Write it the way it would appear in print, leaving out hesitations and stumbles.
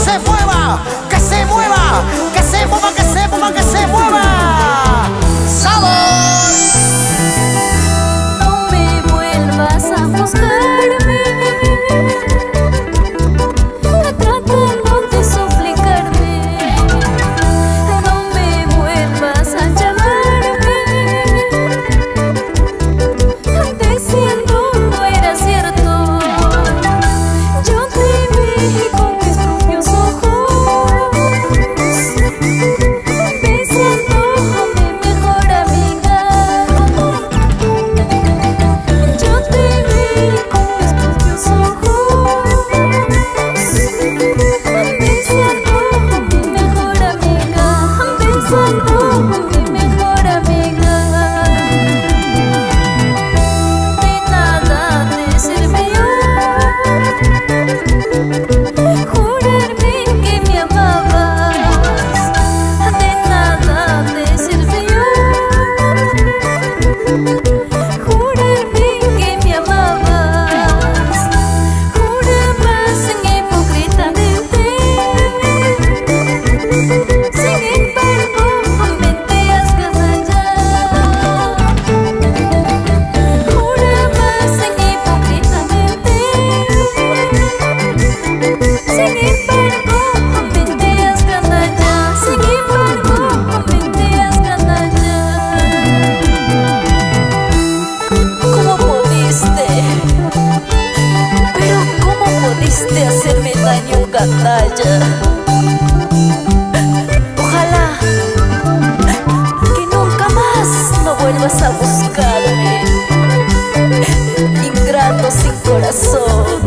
se mueva, que se mueva, que se mueva, que se mueva, que se mueva. ¡Sabor! No me vuelvas a buscarme, tratando de suplicarme. No me vuelvas a llamarme, diciendo no era cierto. Yo te vi con mis propios ojos, besando a mi mejor amiga. Yo te vi con mis propios ojos, besando a mi mejor amiga, besando a mi mejor amiga. De nada te sirvió jurarme que me amabas. De nada te sirvió jurarme que me amabas. Jurabas hipócritamente, sin embargo mentías canalla. Jurabas hipócritamente, sin embargo mentías canalla. Sin embargo mentías canalla. ¿Cómo pudiste? Pero ¿cómo pudiste hacerme daño, canalla? Ojalá que nunca más no vuelvas a buscarme, ingrato sin corazón.